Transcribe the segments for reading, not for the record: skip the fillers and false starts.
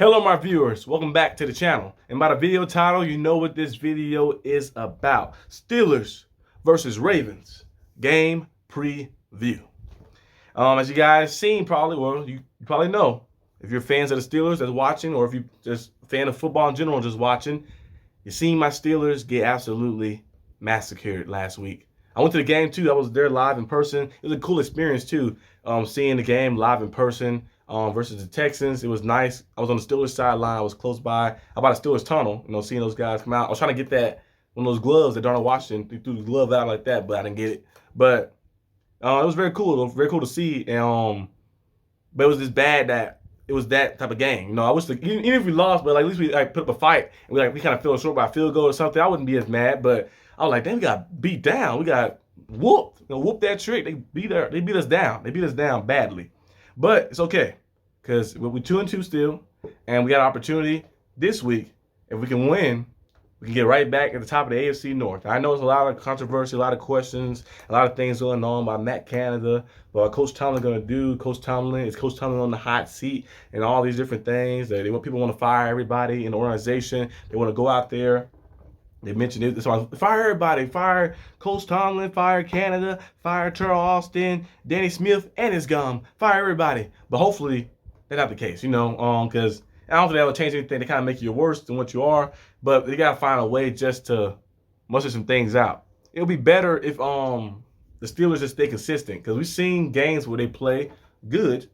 Hello my viewers, welcome back to the channel. And by the video title, you know what this video is about. Steelers versus Ravens game preview. As you guys seen probably, well, you probably know, if you're fans of the Steelers that's watching, or if you're just a fan of football in general just watching, you seen my Steelers get absolutely massacred last week. I went to the game too. I was there live in person. It was a cool experience too, seeing the game live in person versus the Texans. It was nice. I was on the Steelers sideline. I was close by. I bought a Steelers tunnel, seeing those guys come out. I was trying to get that one of those gloves that Darnell Washington threw the glove out like that, but I didn't get it. But it was very cool. It was very cool to see. But it was just bad that it was that type of game. I wish even if we lost, but at least we put up a fight and we kind of fell short by a field goal or something. I wouldn't be as mad, but I was like, damn, we got beat down. We got whooped. Whoop that trick. They beat us down. They beat us down badly. But it's okay, because we're 2-2 still, and we got an opportunity this week. If we can win, we can get right back at the top of the AFC North. I know there's a lot of controversy, a lot of questions, a lot of things going on by Matt Canada, what Coach Tomlin going to do. Coach Tomlin on the hot seat, and all these different things. People want to fire everybody in the organization. They want to go out there. They mentioned it. So fire everybody. Fire Coach Tomlin. Fire Canada. Fire Terrell Austin. Danny Smith and his gum. Fire everybody. But hopefully that's not the case, because I don't think that will change anything. They kind of make you worse than what you are. But they got to find a way just to muster some things out. It'll be better if the Steelers just stay consistent, because we've seen games where they play good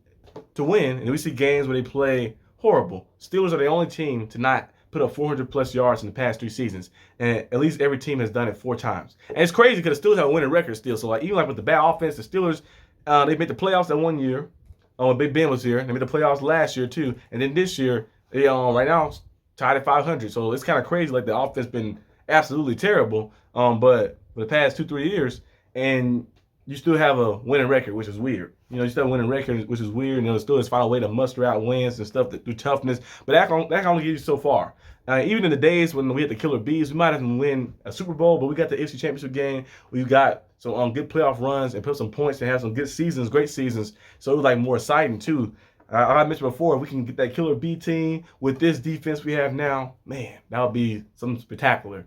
to win, and we see games where they play horrible. Steelers are the only team to not put up 400-plus yards in the past 3 seasons, and at least every team has done it 4 times. And it's crazy because the Steelers have a winning record still. So even with the bad offense, the Steelers they made the playoffs that one year when Big Ben was here. They made the playoffs last year too, and then this year they right now tied at 500. So it's kind of crazy. Like, the offense been absolutely terrible, but for the past 2-3 years, and you still have a winning record, which is weird. You still have a winning record, which is weird. The Steelers find a way to muster out wins and stuff through toughness. But that can only get you so far. Even in the days when we had the Killer Bees, we might have win a Super Bowl, but we got the AFC Championship game. We got some good playoff runs and put some points and have some good seasons, great seasons. So it was more exciting too. I mentioned before, if we can get that Killer Bee team with this defense we have now, man, that would be something spectacular.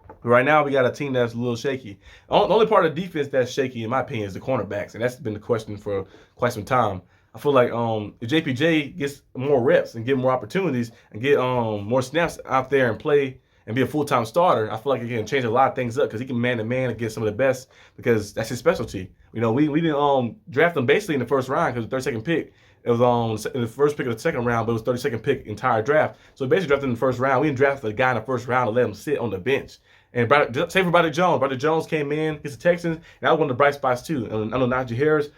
But right now, we got a team that's a little shaky. The only part of the defense that's shaky, in my opinion, is the cornerbacks, and that's been the question for quite some time. I feel like if JPJ gets more reps and get more opportunities and get more snaps out there and play and be a full-time starter, I feel like he can change a lot of things up, because he can man-to-man against some of the best, because that's his specialty. We didn't draft him basically in the first round because the 32nd pick. It was in the first pick of the second round, but it was 32nd pick entire draft. So basically drafted in the first round. We didn't draft a guy in the first round to let him sit on the bench. And same for Broderick Jones. Broderick Jones came in against the Texans, and that was one of the bright spots too. And I know Najee Harris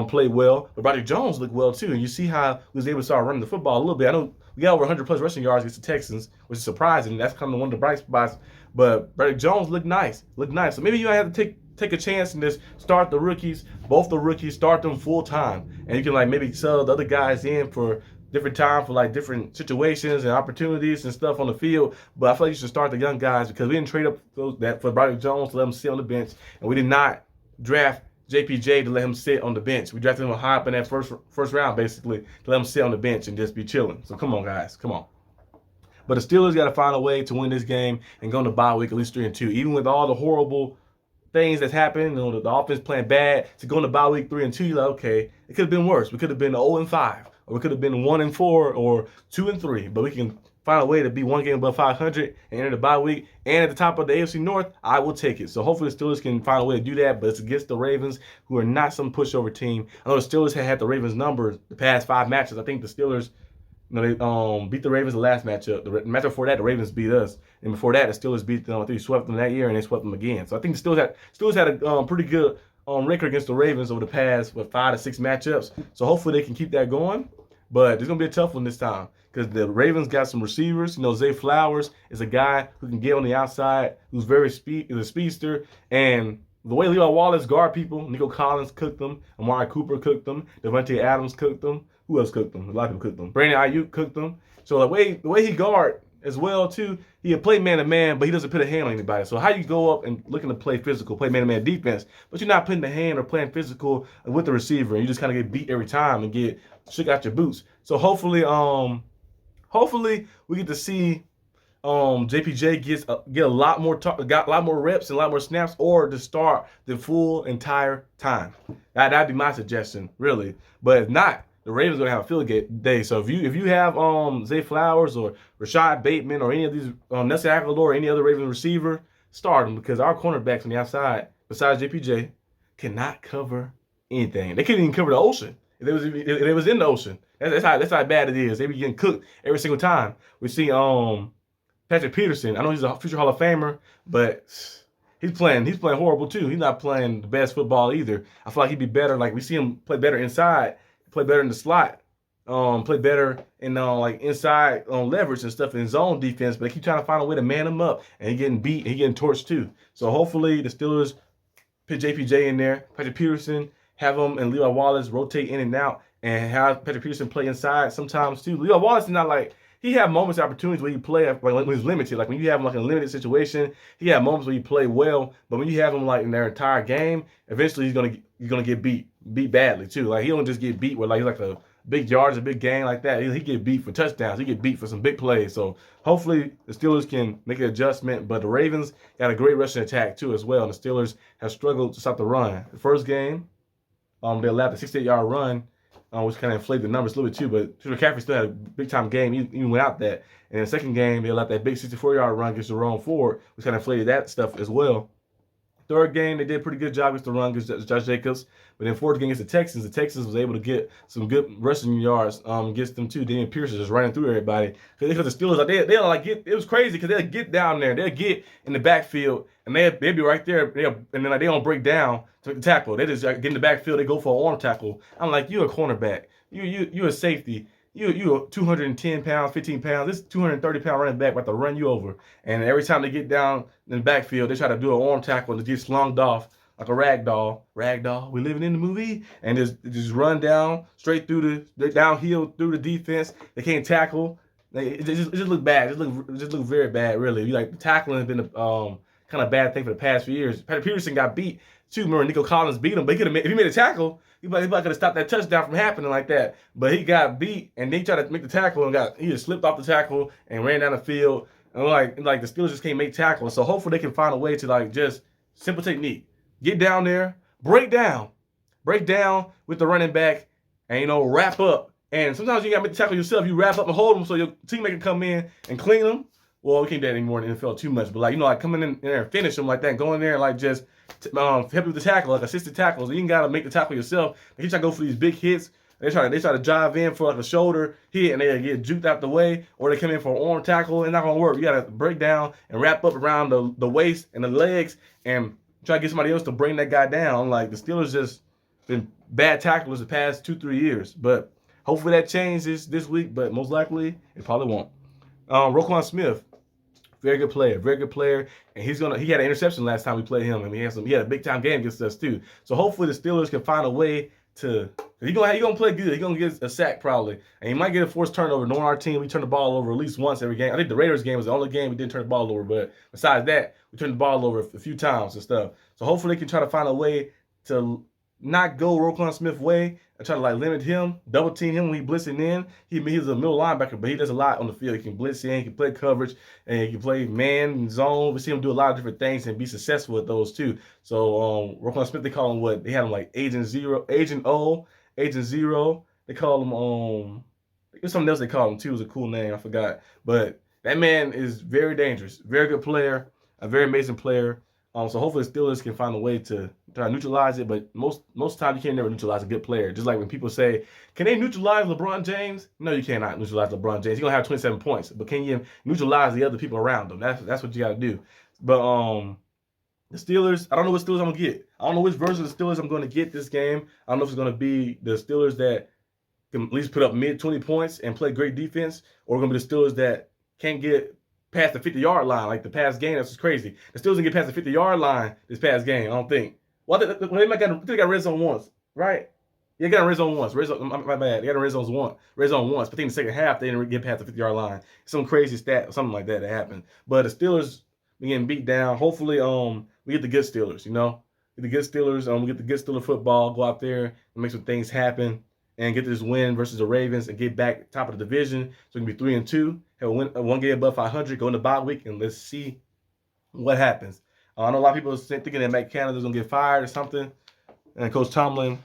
played well, but Broderick Jones looked well too. And you see how he was able to start running the football a little bit. I know we got over 100-plus rushing yards against the Texans, which is surprising. That's kind of one of the bright spots. But Broderick Jones looked nice. So maybe you have to take a chance and just start the rookies, both the rookies, start them full time. And you can maybe sell the other guys in for different time for different situations and opportunities and stuff on the field. But I feel like you should start the young guys, because we didn't trade up for Broderick Jones to let him sit on the bench, and we did not draft JPJ to let him sit on the bench. We drafted him high up in that first round, basically, to let him sit on the bench and just be chilling. So come on, guys, come on. But the Steelers got to find a way to win this game and go into bye week at least 3-2, even with all the horrible things that's happened. The offense playing bad, to go into bye week 3-2. You're like, okay, it could have been worse. We could have been 0-5. Or we could have been 1-4 or 2-3, but we can find a way to be one game above 500 and enter the bye week. And at the top of the AFC North, I will take it. So hopefully the Steelers can find a way to do that, but it's against the Ravens, who are not some pushover team. I know the Steelers had the Ravens numbers the past 5 matches. I think the Steelers, they beat the Ravens the last matchup. The matchup before that, the Ravens beat us. And before that, the Steelers beat them. I think we swept them that year, and they swept them again. So I think the Steelers had a pretty good record against the Ravens over the past 5 to 6 matchups. So hopefully they can keep that going. But it's going to be a tough one this time, because the Ravens got some receivers. Zay Flowers is a guy who can get on the outside, who's is a speedster. And the way Levi Wallace guard people, Nico Collins cooked them, Amari Cooper cooked them, Devontae Adams cooked them. Who else cooked them? A lot of people cooked them. Brandon Ayuk cooked them. So the way he guard as well too, he can play man-to-man, but he doesn't put a hand on anybody. So how you go up and looking to play physical, play man-to-man defense, but you're not putting the hand or playing physical with the receiver, and you just kind of get beat every time and get shook out your boots. So hopefully hopefully we get to see JPJ get a lot more got a lot more reps and a lot more snaps, or to start the full entire time. That'd be my suggestion, really. But if not, the Ravens gonna have a field day. So if you have Zay Flowers or Rashad Bateman or any of these Nelson Aguilar or any other Ravens receiver, start them, because our cornerbacks on the outside, besides JPJ, cannot cover anything. They couldn't even cover the ocean. If it was in the ocean. That's how bad it is. They be getting cooked every single time. We see Patrick Peterson. I know he's a future Hall of Famer, but he's playing horrible too. He's not playing the best football either. I feel like he'd be better. Like, we see him play better inside, play better in the slot, play better in like inside leverage and stuff in zone defense. But they keep trying to find a way to man him up, and he getting beat and he getting torched too. So hopefully the Steelers put JPJ in there, Patrick Peterson, have him and Levi Wallace rotate in and out, and have Patrick Peterson play inside sometimes too. Levi Wallace is not like, he had moments, opportunities where he play like when he's limited. Like when you have him like in a limited situation, he had moments where he play well. But when you have him like in their entire game, eventually he's gonna get beat badly too. Like, he don't just get beat where like he's like a big yards, a big game like that. He get beat for touchdowns. He get beat for some big plays. So hopefully the Steelers can make an adjustment. But the Ravens got a great rushing attack too as well. And the Steelers have struggled to stop the run. The first game, they allowed the 68-yard run, which kind of inflated the numbers a little bit too, but McCaffrey still had a big-time game even without that. And in the second game, they allowed that big 64-yard run against Jerome Ford, which kind of inflated that stuff as well. Third game, they did a pretty good job against the run against Josh Jacobs. But then fourth game against the Texans was able to get some good rushing yards against them too. Damian Pierce just running through everybody. Because the Steelers, like, they like get, it was crazy because they'll get down there, they'll get in the backfield, and they'll be right there, and then like, they don't break down to make the tackle. They just get in the backfield, they go for an arm tackle. I'm like, you're a cornerback, you a safety. You a 210 pounds, 15 pounds. This 230-pound running back about to run you over. And every time they get down in the backfield, they try to do an arm tackle and just get slunged off like a rag doll. Rag doll, we living in the movie. And just run down straight through the downhill through the defense. They can't tackle. It just look bad. It just look very bad, really. The tackling has been a kind of bad thing for the past few years. Patrick Peterson got beat too. Remember, Nico Collins beat him, but if he made a tackle, he probably could have stopped that touchdown from happening like that. But he got beat, and they tried to make the tackle, and he just slipped off the tackle and ran down the field. And like the Steelers just can't make tackles. So hopefully they can find a way to just simple technique. Get down there, break down with the running back, and wrap up. And sometimes you gotta make the tackle yourself. You wrap up and hold them so your teammate can come in and clean them. Well, we can't do that anymore in the NFL too much. But coming in there and finish them like that, going there and just help you with the tackle, like assisted tackles. You ain't gotta make the tackle yourself. They try to go for these big hits. They try to drive in for a shoulder hit, and they get juked out the way, or they come in for an arm tackle. It's not gonna work. You gotta break down and wrap up around the waist and the legs and try to get somebody else to bring that guy down. Like, the Steelers just been bad tacklers the past 2-3 years. But hopefully that changes this week, but most likely it probably won't. Roquan Smith, very good player, and he had an interception last time we played him. He had a big time game against us too. So hopefully the Steelers can find a way to. He gonna play good. He gonna get a sack probably, and he might get a forced turnover. Knowing our team, we turn the ball over at least once every game. I think the Raiders game was the only game we didn't turn the ball over, but besides that, we turned the ball over a few times and stuff. So hopefully they can try to find a way to not go Roquan Smith's way and try to limit him, double team him when he blitzing in. He's a middle linebacker, but he does a lot on the field. He can blitz in, he can play coverage, and he can play man, zone. We see him do a lot of different things and be successful at those too. So Roquan Smith, they call him they had him like Agent Zero. They call him there's something else they call him too. It was a cool name, I forgot. But that man is very dangerous, very good player, a very amazing player. So hopefully the Steelers can find a way to try to neutralize it, but most times you can't never neutralize a good player. Just like when people say, can they neutralize LeBron James? No, you cannot neutralize LeBron James. He's going to have 27 points, but can you neutralize the other people around him? That's what you got to do. But the Steelers, I don't know what Steelers I'm going to get. I don't know which version of the Steelers I'm going to get this game. I don't know if it's going to be the Steelers that can at least put up mid-20 points and play great defense, or going to be the Steelers that can't get past the 50-yard line, like the past game. That's just crazy. The Steelers didn't get past the 50-yard line this past game, I don't think. Well, they got red zone once, right? Yeah, they got red zone once. My bad. They got red zone once. But I think in the second half, they didn't get past the 50-yard line. Some crazy stat or something like that happened. But the Steelers been getting beat down. Hopefully, we get the good Steelers, Get the good Steelers. We get the good Steeler football, go out there and make some things happen. and get this win versus the Ravens and get back top of the division. So it can be 3-2, have one game above 500, go in the bye week, and let's see what happens. I know a lot of people are thinking that Matt Canada's gonna get fired or something, and Coach Tomlin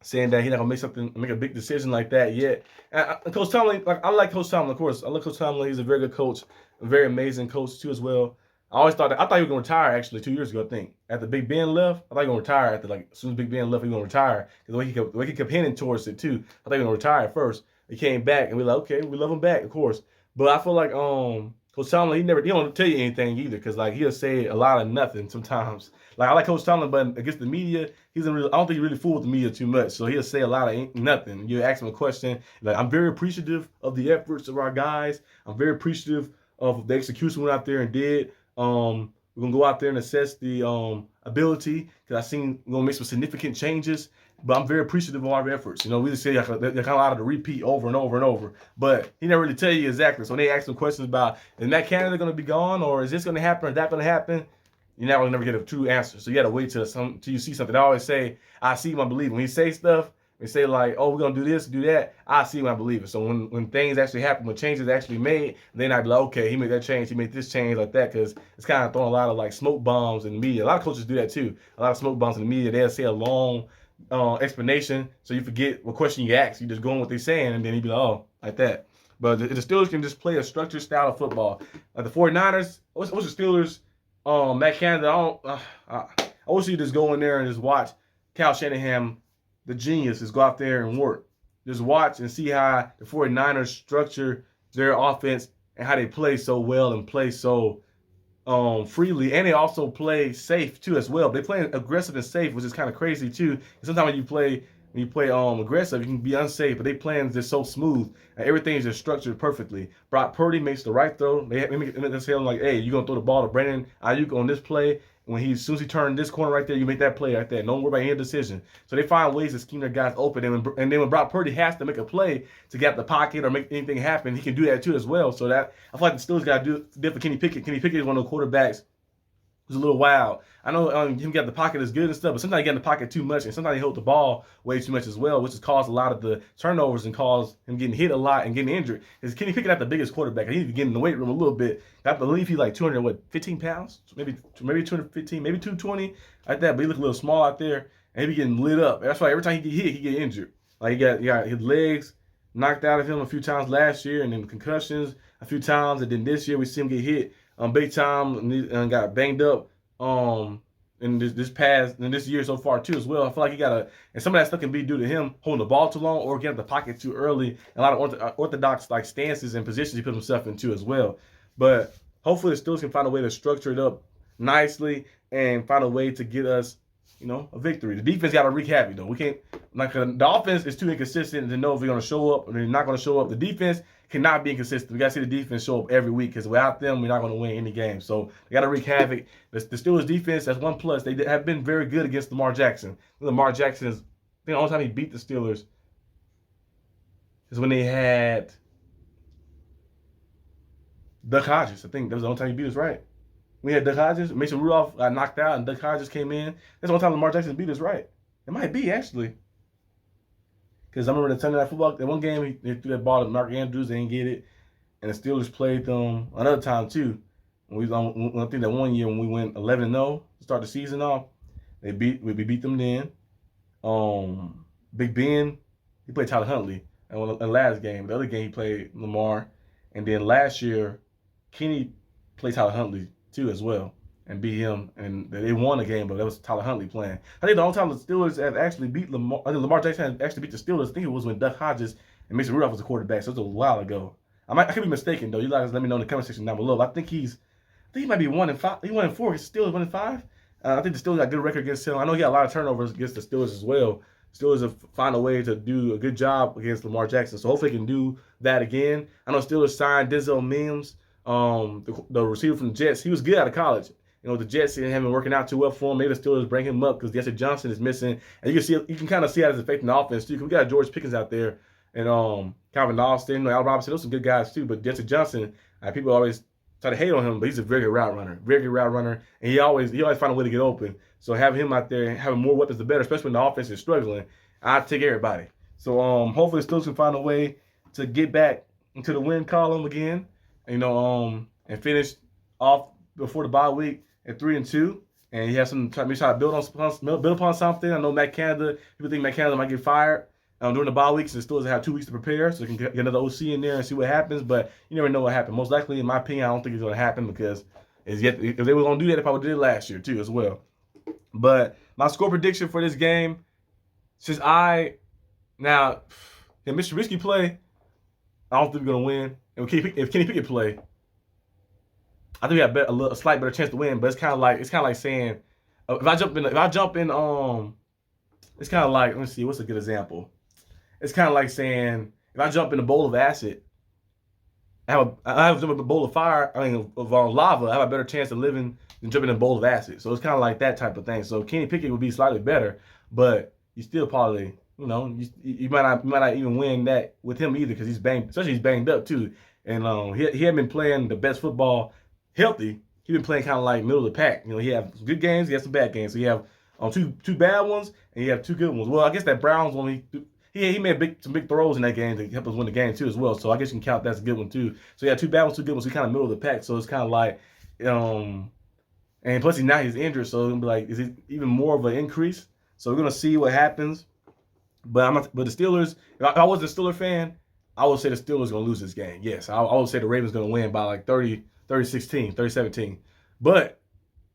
saying that he's not gonna make a big decision like that yet. And Coach Tomlin, I like Coach Tomlin, of course. I love Coach Tomlin. He's a very good coach, a very amazing coach too as well. I thought he was gonna retire actually 2 years ago. I think after Big Ben left, I thought he was gonna retire after as soon as Big Ben left, he was gonna retire because the way he kept hinting towards it too. I thought he was gonna retire at first. He came back and we're like, okay, we love him back, of course. But I feel like Coach Tomlin, he don't tell you anything either, because he'll say a lot of nothing sometimes. I like Coach Tomlin, but against the media, I don't think he really fooled with the media too much. So he'll say a lot of nothing. You ask him a question, I'm very appreciative of the efforts of our guys. I'm very appreciative of the execution we went out there and did. We're gonna go out there and assess the ability, because I seen we're gonna make some significant changes. But I'm very appreciative of our efforts. We just say they're kind of out of the repeat over and over and over. But he never really tell you exactly. So when they ask him questions about, is Matt Canada going to be gone, or is this going to happen, or that going to happen, you're not going to never get a true answer. So you got to wait till you see something. I always say, I see when I believe. When he say stuff, we say oh, we're going to do this, do that, I see when I believe it. So when things actually happen, when changes actually made, then I'd be like, okay, he made that change, he made this change like that, because it's kind of throwing a lot of smoke bombs in the media. A lot of coaches do that too. A lot of smoke bombs in the media. They'll say a long explanation, so you forget what question you ask. You just go on what they're saying, and then you be like, oh, like that. But the Steelers can just play a structured style of football. Like the 49ers, what's the Steelers? Matt Canada, I wish you just go in there and just watch Kyle Shanahan, the genius, just go out there and work. Just watch and see how the 49ers structure their offense and how they play so well and play so freely, and they also play safe too as well. They play aggressive and safe, which is kind of crazy too. Sometimes when you play aggressive, you can be unsafe, but they playing just so smooth and everything is just structured perfectly. Brock Purdy makes the right throw. They tell him hey, you're gonna throw the ball to Brandon Ayuk on this play. As soon as he turned this corner right there, you make that play right there. Don't worry about any decision. So they find ways to scheme their guys open. And then when Brock Purdy has to make a play to get out the pocket or make anything happen, he can do that too as well. So that I feel like the Steelers got to do different for Kenny Pickett. Kenny Pickett is one of the quarterbacks who's a little wild. I know him get the pocket is good and stuff, but sometimes he get in the pocket too much, and sometimes he hold the ball way too much as well, which has caused a lot of the turnovers and caused him getting hit a lot and getting injured. Because Kenny Pickett not the biggest quarterback. He needs to get in the weight room a little bit. I believe he's 215 pounds, maybe 215, maybe 220, like that. But he look a little small out there, and he be getting lit up. That's why every time he get hit, he get injured. He got his legs knocked out of him a few times last year, and then concussions a few times, and then this year we see him get hit big time and got banged up in this year so far too as well. I feel like he and some of that stuff can be due to him holding the ball too long or getting up the pocket too early, and a lot of orthodox stances and positions he put himself into as well. But hopefully the Steelers can find a way to structure it up nicely and find a way to get us a victory. The defense got to wreak havoc though. We can't the offense is too inconsistent to know if they're going to show up or they're not going to show up. The defense cannot be inconsistent. We got to see the defense show up every week, because without them, we're not going to win any game. So they got to wreak havoc. The Steelers defense, that's one plus. They have been very good against Lamar Jackson. Lamar Jackson I think the only time he beat the Steelers is when they had Duck Hodges. I think that was the only time he beat us, right? We had Duck Hodges. Mason Rudolph got knocked out, and Duck Hodges came in. That's the only time Lamar Jackson beat us, right? It might be, actually. Because I remember the Sunday Night Football, in one game, he threw that ball to Mark Andrews, they didn't get it. And the Steelers played them another time, too. I think that one year when we went 11-0 to start the season off, we beat them then. Big Ben, he played Tyler Huntley in the last game. The other game, he played Lamar. And then last year, Kenny played Tyler Huntley, too, as well, and beat him. And they won the game, but that was Tyler Huntley playing. I think the only time the Steelers have actually beat Lamar, I think Lamar Jackson had actually beat the Steelers, I think it was when Duck Hodges and Mason Rudolph was the quarterback, so it was a while ago. I could be mistaken, though. You guys let me know in the comment section down below. I think he might be 1-5. He 1-4. His Steelers 1-5. I think the Steelers got a good record against him. I know he got a lot of turnovers against the Steelers as well. Steelers have found a way to do a good job against Lamar Jackson, so hopefully he can do that again. I know Steelers signed Denzel Mims, the receiver from the Jets. He was good out of college. The Jets haven't been working out too well for him. Maybe the Steelers bring him up because Jesse Johnson is missing, and you can kind of see how it's affecting the offense too. We got George Pickens out there, and Calvin Austin, Al Robinson. Those are some good guys too. But Jesse Johnson, people always try to hate on him, but he's a very good route runner, and he always find a way to get open. So having him out there, having more weapons, the better. Especially when the offense is struggling. I take everybody. So hopefully the Steelers can find a way to get back into the win column again, and finish off before the bye week at 3-2. And he has some try to build upon something. I know Matt Canada. People think Matt Canada might get fired during the bye weeks, and the Steelers have 2 weeks to prepare, so they can get another OC in there and see what happens. But you never know what happens. Most likely, in my opinion, I don't think it's going to happen because if they were going to do that, they probably did it last year too as well. But my score prediction for this game, since can Mr. Trubisky play, I don't think we're going to win. And if Kenny Pickett play, I think we have a slight better chance to win. But it's kind of like saying, if I jump in, it's kind of like, let me see, what's a good example? It's kind of like saying, if I jump in a bowl of acid, I have to jump in a bowl of lava, I have a better chance of living than jumping in a bowl of acid. So it's kind of like that type of thing. So Kenny Pickett would be slightly better, but you still probably, you might not even win that with him either, because he's banged up too. And he hadn't been playing the best football healthy. He's been playing kind of like middle of the pack. He have some good games, he has some bad games. So you have two bad ones, and you have 2 good ones. Well, I guess that Browns one, he made some big throws in that game to help us win the game too as well. So I guess you can count that's a good one too. So yeah, 2 bad ones, 2 good ones. So he's kind of middle of the pack. So it's kind of like, and plus he's injured, so it's gonna be like, is it even more of an increase? So we're gonna see what happens. But the Steelers, if I wasn't a Steeler fan, I would say the Steelers gonna lose this game. Yes, I would say the Ravens gonna win by like 30-16, 30-17. But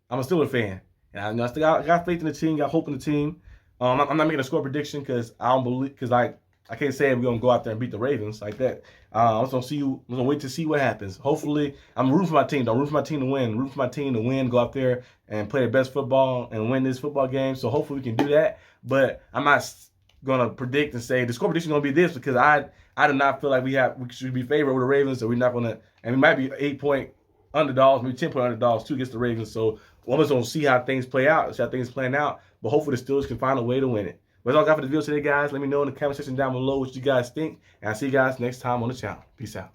I'm a Steeler fan, and I got faith in the team, got hope in the team. I'm not making a score prediction because I don't believe, because I can't say we're gonna go out there and beat the Ravens like that. I'm gonna wait to see what happens. Hopefully, I'm rooting for my team. Don't root for my team to win. Root for my team to win. Go out there and play their best football and win this football game. So hopefully we can do that. But I'm not gonna predict and say the score prediction is gonna be this, because I do not feel like we should be favored over the Ravens. So we're not gonna, and we might be 8-point underdogs, maybe 10-point underdogs too against the Ravens. So we're just gonna see how things play out, see how things playing out. But hopefully the Steelers can find a way to win it. But that's all I got for the video today, guys. Let me know in the comment section down below what you guys think. And I'll see you guys next time on the channel. Peace out.